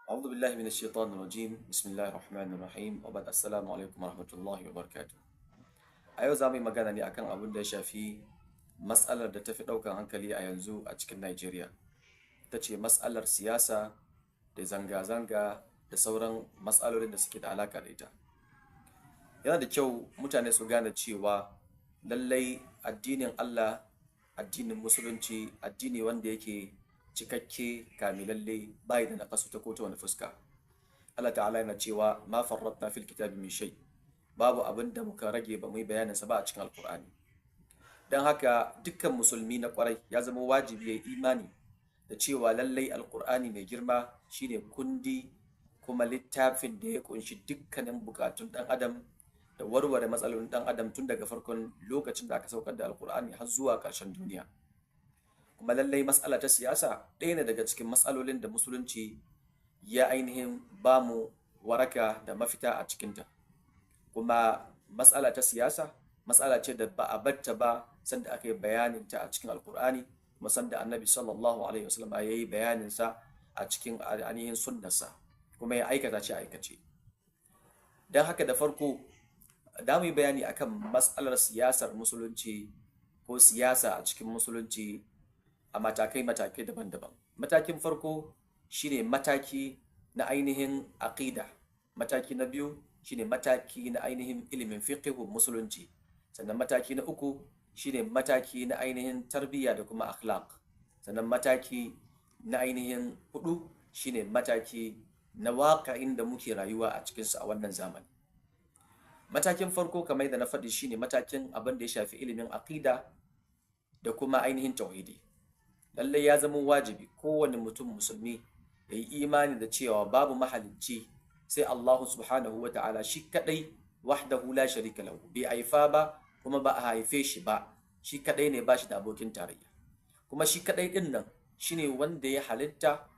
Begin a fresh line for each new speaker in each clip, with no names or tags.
أعوذ بالله من الشيطان الرجيم بسم الله الرحمن الرحيم وبعد السلام عليكم ورحمة الله وبركاته. A yau za mu yi magana ne akan abin da ya shafi matsalar da ta fi ɗaukar hankali a yanzu a cikin Najeriya. Ta ce matsalar siyasa da zanga-zanga da sauran matsalolin da suke da alaƙa da ita. Yana da kyau mutane su gane cewa lallai addinin Allah, addinin Musulunci, addini wanda yake cikakke kamilalle bai da naƙasu ta ko ta wani fuska. Allah ta'ala yana cewa ma farratna fil kitabi min shay. Babu abin da muka rage ba mu yi bayaninsa ba a cikin Alƙur'ani. Don haka dukkan musulmi na ƙwarai ya zama wajibi ya yi imani da cewa lallai Alƙur'ani mai girma shine kundi kuma littafin da ya ƙunshi dukkanin buƙatun ɗan adam da warware matsalolin ɗan adam tun daga farkon lokacin da aka saukar da Alƙur'ani har zuwa ƙarshen duniya. Kuma lallai matsala ta siyasa ɗaya ne daga cikin matsalolin da musulunci ya ainihin ba mu waraka da mafita a cikinta. Kuma matsala ta siyasa matsala ce da ba a batta ba sanda aka yi bayaninta a cikin Alƙur'ani kuma sanda annabi sallallahu alaihi wasallam ya yi bayaninsa a cikin ainihin sunnarsa kuma ya aikata ce aikace. Don haka da farko da mu yi bayani akan matsalar siyasar musulunci ko siyasa a cikin musulunci a matakai daban-daban. Matakin farko shine mataki na ainihin aqida. Mataki na biyu shine mataki na ainihin ilimin fiqhun musulunci. Sannan mataki na uku shine mataki na ainihin tarbiyya da kuma akhlaq. Sannan mataki na ainihin hudu shine mataki na waƙa'in da muke rayuwa a cikinsa a wannan zamani. Matakin farko kamar yadda na faɗi shine matakin abin da ya shafi ilimin aqida da kuma ainihin tauhidi. Lallai ya zama wajibi kowane mutum musulmi ya yi imani da cewa babu mahalicci sai Allahu subhanahu wa ta'ala shi kadai wahdahu la sharika lahu, bai haifa ba kuma ba a haife shi ba, shi kadai ne ba shi da abokin tarayya. Kuma shi kadai din nan shine wanda ya halitta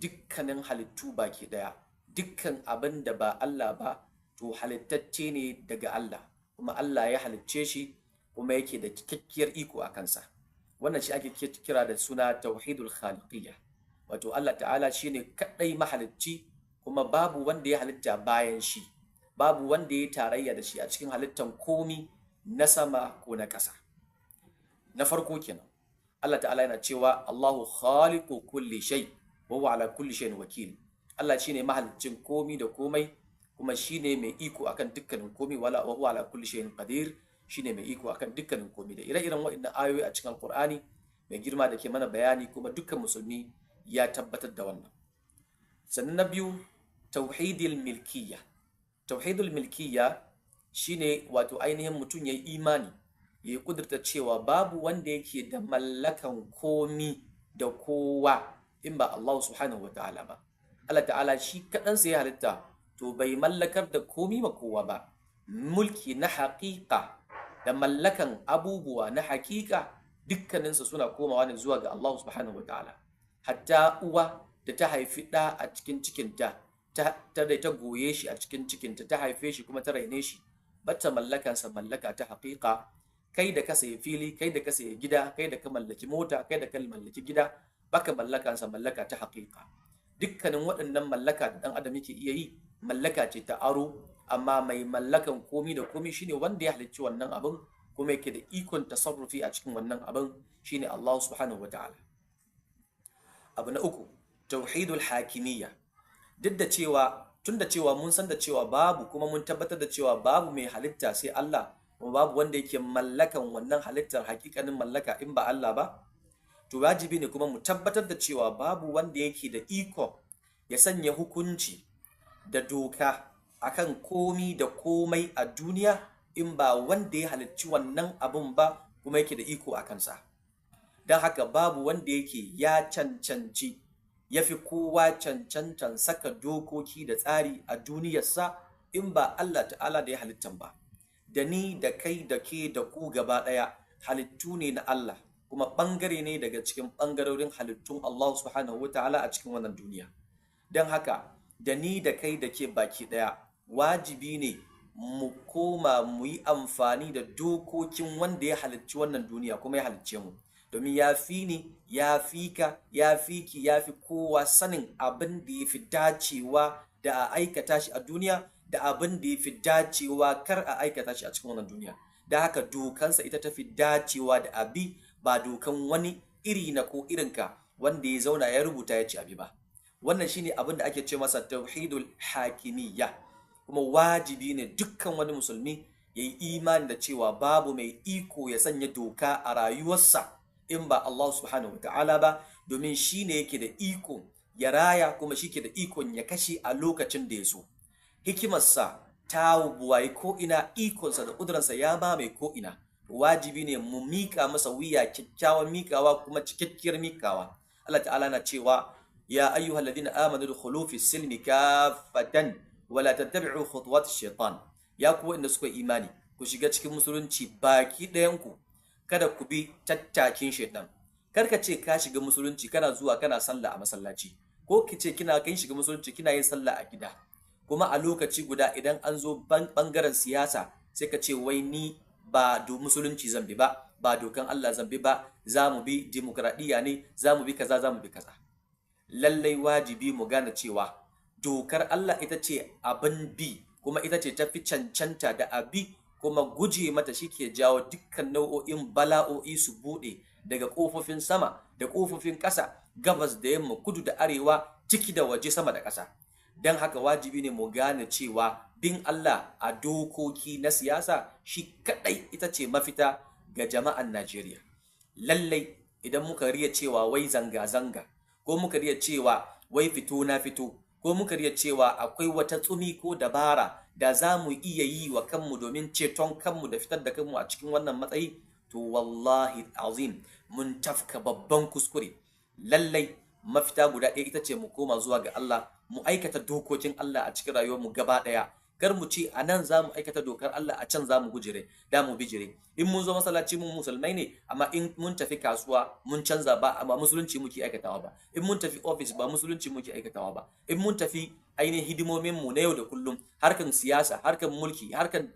dukkanin halittu baki daya. Dukkan abin da ba Allah ba to halittacce ne daga Allah, kuma Allah ya halicce shi kuma yake da cikakkiyar iko a kansa. Wannan shi ake kira da suna tauhidul khaliqiyya. Wato Allah ta'ala shine kadai mahalicci kuma babu wanda ya halitta bayan shi, babu wanda ya tarayya da shi a cikin halittan komi na sama ko na ƙasa. Na farko kenan Allah ta'ala yana cewa Allahu khaliqu kulli shay wa huwa ala kulli shay'in wakil. Allah shine mahaliccin komi da komai kuma shine mai iko akan dukkanin komi, wa huwa ala kulli shay'in qadir, shine mai iko akan dukkanin komai. Da ire-iren waɗannan ayoyi a cikin Alƙur'ani mai girma da ke mana bayani kuma dukkan musulmi ya tabbatar da wannan. Sannan na biyu tauhidul milkiyya. Tauhidul milkiyya shine wato ainihin mutum ya yi imani ya kudurta cewa babu wanda yake da mallakan komi da kowa in ba Allah subhanahu wa ta'ala ba. Allah ta'ala shi kaɗansa ya halitta to bai mallakar da komi ma kowa ba. Mulki na haƙiƙa da mallakan abubuwa na haƙiƙa dukkaninsu suna komawa ne zuwa ga Allah subhanahu wa ta'ala. Hatta uwa da ta haifi ɗa a cikin cikinta ta goye shi a cikin cikinta ta haife shi kuma ta raine shi bata mallakansa mallaka ta haƙiƙa. Kai da ka sayi fili, kai da ka sayi gida, kai da ka mallaki mota, kai da ka mallaki gida, baka mallakansa mallaka ta haƙiƙa. Dukkanin waɗannan mallaka da ɗan adam yake iya yi mallaka ce ta aro, amma mai mallakan komi da komi shine wanda ya halicci wannan abin kuma yake da ikon tasarrufi a cikin wannan abin shine Allah subhanahu wa ta'ala. Abu na uku tauhidul hakimiyya. Duk da cewa tun da cewa mun san da cewa babu kuma mun tabbatar da cewa babu mai halitta sai Allah, kuma babu wanda yake mallakan wannan halittar hakikanin mallaka in ba Allah ba, to wajibi ne kuma mu tabbatar da cewa babu wanda yake da iko ya sanya hukunci da doka akan komi da komai a duniya in ba wanda ya halicci wannan abun ba kuma yake da iko a kansa. Don haka babu wanda yake ya cancanci ya fi kowa cancantan saka dokoki da tsari a duniyarsa in ba Allah ta'ala da ya halittan ba. Da ni da kai da ke da ku gaba ɗaya halittu ne na Allah kuma ɓangare ne daga cikin ɓangarorin halittun Allah subhanahu wa ta'ala a cikin wannan duniya. Don haka da ni da kai da ke baki ɗaya wajibi ne mu koma mu yi amfani da dokokin wanda ya halicci wannan duniya kuma ya halicce mu. domin ya fi ni, ya fi ka, ya fi ki, ya fi kowa sanin abin da ya fi dacewa da a aikata shi a duniya da abin da ya fi dacewa kar a aikata shi a cikin wannan duniya. Da haka dokansa ita ta fi dacewa da abi, ba dokan wani iri na ko irinka wanda ya zauna ya rubuta ya ci abi ba. Wannan shine abin da ake ce masa tauhidul hakimiyya, kuma wajibi ne dukkan wani musulmi ya yi imani da cewa babu mai iko ya sanya doka a rayuwarsa in ba Allah subhanahu ta'ala ba, domin shi ne yake da iko ya raya kuma shi ke da ikon ya kashe a lokacin da ya so. Hikimarsa ta buwaye ko'ina, ikonsa da ƙudurarsa ya ba mai ko'ina. Wajibi ne mu mika masa wuya kyakkyawan mikawa kuma cikakkiyar mikawa. Allah ta'ala na cewa ya ayyuhal ladina amanu dukhulu fi silmi kaffatan wala tattabi'u khutuwat shaitan. Ya ku wanda suka imani, ku shiga cikin musulunci baki ɗayanku, kada ku bi tattakin shaitan. Kar ka ce ka shiga musulunci kana zuwa kana sallah a masallaci, ko ki ce kina kan shiga musulunci kina yin sallah a gida, kuma a lokaci guda idan an zo bangaren siyasa sai ka ce wai ni ba do musulunci zan bi ba, ba dokan Allah zan bi ba, za mu bi demokradiyya ne, za mu bi kaza, za mu bi kaza. Lallai wajibi mu gane cewa dokar Allah ita ce abin bi, kuma ita ce tafi cancanta da abi, kuma guje mata shi ke jawo dukkan nau'o'in bala'o'i su buɗe daga ƙofofin sama da ƙofofin ƙasa, gabas da yamma, kudu da arewa, ciki da waje, sama da ƙasa. Don haka wajibi ne mu gane cewa bin Allah a dokoki na siyasa shi kaɗai ita ce mafita ga jama'an Najeriya. Lallai idan muka riya cewa wai zanga-zanga, ko muka riya cewa wai fito na fito, ko muka riya cewa akwai wata tsumi ko dabara da za mu iya yi wa kanmu domin ceton kanmu da fitar da kanmu a cikin wannan matsayi, to wallahi azim mun tafka babban kuskure. Lallai mafita guda ɗaya ita ce mu koma zuwa ga Allah, mu aikata dokokin Allah a cikin rayuwarmu gaba ɗaya. Kar mu ce a nan za mu aikata dokar Allah, a can za mu gujire, da mu bijire. In mun zo masallaci mun musulmai ne, amma in mun tafi kasuwa mun canza ba, amma musulunci muke aikatawa ba. In mun tafi ofis ba musulunci muke aikatawa ba. In mun tafi ainihin hidimomin mu na yau da kullum, harkan siyasa, harkan mulki, harkan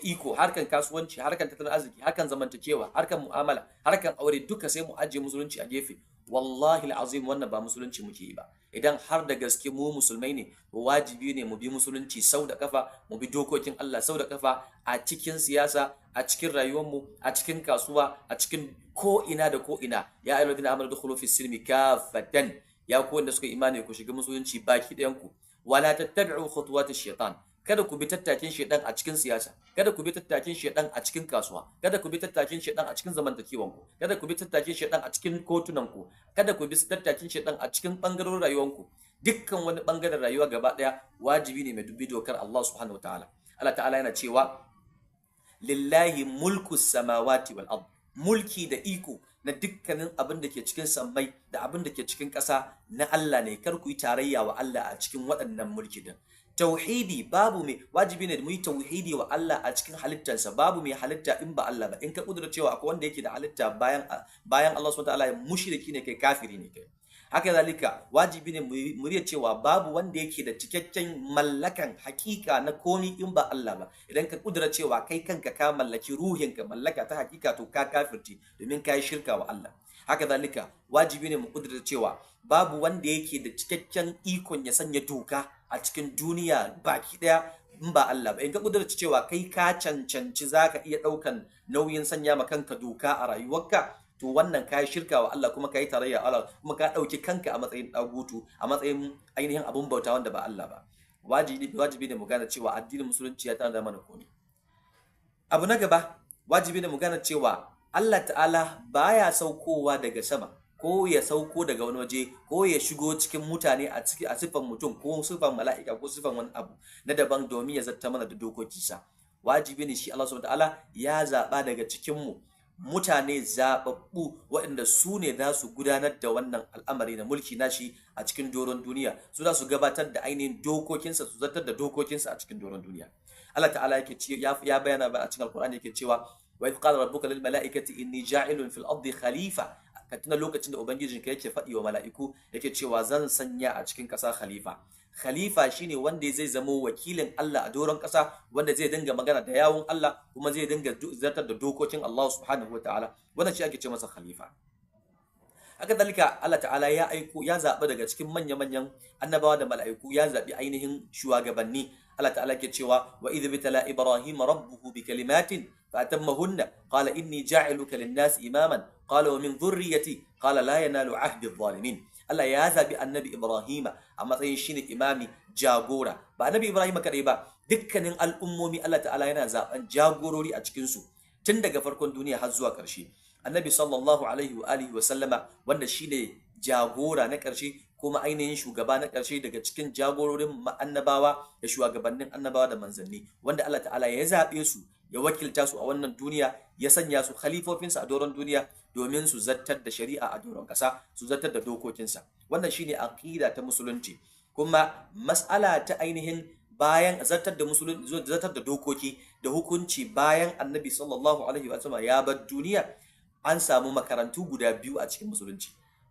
iko, harkan kasuwanci, harkan tattalin arziki, harkan zamantakewa, harkan mu'amala, harkan aure, duka sai mu ajiye musulunci a gefe. Wallahi al'azim wannan ba musulunci muke yi ba. Idan har da gaske mu musulmai ne, wajibi ne mu bi musulunci sau da kafa, mu bi dokokin Allah sau da kafa a cikin siyasa, a cikin rayuwarmu, a cikin kasuwa, a cikin ko ina da ko ina. Ya ayyuhal ladina amanu dukhulu fi silmi kaffatan. Ya ku wanda suka imani ku shiga musulunci baki ɗayan ku. Wala tattabi'u khutuwatish shaitan. Kada ku bi tattakin shaitan a cikin siyasa, kada ku bi tattakin shaitan a cikin kasuwa, kada ku bi tattakin shaitan a cikin zamantakewanku, kada ku bi tattakin shaitan a cikin kotunanku, kada ku bi tattakin shaitan a cikin bangarorin rayuwanku. Dukkan wani bangaren rayuwa gaba daya wajibi ne mai dubi dokar Allah subhanahu wataala. Allah ta'ala yana cewa lillahi mulku samawati wal ard. Mulki da iko na dukkanin abin da ke cikin sammai da abin da ke cikin ƙasa na Allah ne. Kar ku yi tarayya wa Allah a cikin waɗannan mulki din. Tauhidi, babu mai, wajibi ne mu yi tauhidi wa Allah a cikin halittarsa. Babu mai halitta in ba Allah ba. In ka kudura cewa akwai wanda yake da halitta bayan Allah subhanahu wataala, mushriki ne kai, kafiri ne kai. Haka zalika wajibi ne mu riya cewa babu wanda yake da cikakken mallakan hakika na komi in ba Allah ba. Idan ka kudura cewa kai kanka ka mallaki ruhinka mallaka ta hakika, to ka kafirci domin ka yi shirka wa Allah. Haka zalika wajibi ne mu kudura cewa babu wanda yake da cikakken ikon ya sanya doka a cikin duniya baki daya in ba Allah ba. In ka kudurta cewa kai ka cancanci zaka iya daukan nauyin sanya ma kanka doka a rayuwarka, to wannan kai shirka wa Allah, kuma kai tarayya Allah, kuma ka dauki kanka a matsayin dagutu, a matsayin ainihin abun bauta wanda ba Allah ba. Wajibi ne mu gane cewa addinin musulunci ya tana da mana komai. Abu na gaba, wajibi ne mu gane cewa Allah ta'ala baya saukowa daga sama, ko ya sauko daga wani waje, ko ya shigo cikin mutane a sifan mutum, ko sifan mala'ika, ko sifan wani abu na daban domin ya zatta mana da dokokinsa. Wajibi ne shi Allah subhanahu wataala ya zaba daga cikin mu mutane zababbu waɗanda su ne za su gudanar da wannan al'amari na mulki nashi a cikin doron duniya. Su za su gabatar da ainihin dokokinsa, su zartar da dokokinsa a cikin doron duniya. Allah ta'ala yake ya bayyana ba a cikin Alqur'ani yake cewa wa idh qala rabbuka lil mala'ikati inni ja'ilun fil ardi khalifa. Ka tuna lokacin da ubangijinka yake faɗi wa mala'iku yake cewa zan sanya a cikin ƙasa khalifa. khalifa shine wanda zai zama wakilin Allah a doron ƙasa, wanda zai dinga magana da yawun Allah kuma zai dinga zartar da dokokin Allah subhanahu wataala. Wannan shi ake ce masa khalifa. Haka dalika Allah ta'ala ya aiko, ya zaɓi daga cikin manya-manyan annabawa da mala'iku, ya zaɓi ainihin shugabanni. Allah ta'ala ke cewa wa idh bitala ibrahima rabbuhu bi kalimatin fa atammahunna qala inni ja'iluka lin-nasi imaman qala wa min dhurriyyati qala la yanalu ahdi adh-dhalimin. Allah ya zaɓi annabi Ibrahima a matsayin shine imami, jagora. Ba annabi Ibrahima kadai ba, dukkanin al'ummomi Allah ta'ala yana zaɓen jagorori a cikinsu tun daga farkon duniya har zuwa ƙarshe. Annabi sallallahu alaihi wa alihi wa sallama, wanda shine jagora na ƙarshe kuma ainihin shugaba na ƙarshe daga cikin jagororin annabawa da shugabannin annabawa da manzanni, wanda Allah ta'ala ya zaɓe su, ya wakilta su a wannan duniya, ya sanya su khalifofinsa a doron duniya domin su zartar da shari'a a doron ƙasa, su zartar da dokokinsa. Wannan shine aqida ta musulunci. Kuma mas'ala ta ainihin bayan zartar da musulunci, zartar da dokoki da hukunci bayan annabi sallallahu alaihi wa sallam ya bar duniya, an samu makarantu guda biyu a cikin musulunci.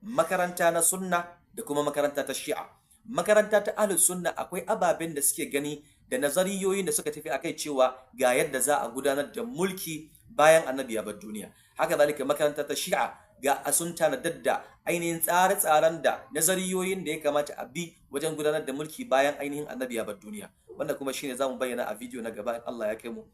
Makaranta na sunna da kuma makaranta ta shi'a. Makaranta ta ahlus sunna akwai ababen da suke gani da nazariyoyin da suka tafi akai cewa ga yadda za a gudanar da mulki bayan annabi ya bar duniya. Haka zalika makaranta ta shi'a ga sun tanadar da ainihin tsare-tsaren da nazariyoyin da ya kamata a bi wajen gudanar da mulki bayan ainihin annabi ya bar duniya. Wanda kuma shine zamu bayyana a bidiyo na gaba in Allah ya kai mu.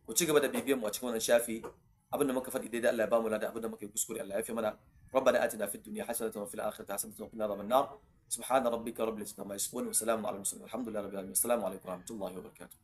Ku ci gaba da bibiyan mu a cikin wannan shafi. abinda muka faɗi daidai Allah ya bamu lada, abinda muka yi kuskure Allah ya fi mana. ربنا آتنا في الدنيا حسنة وفي الآخرة حسنة وقنا عذاب النار. سبحان ربك رب العزة عما يصفون وسلام على المرسلين والحمد لله رب العالمين. السلام عليكم ورحمة الله وبركاته.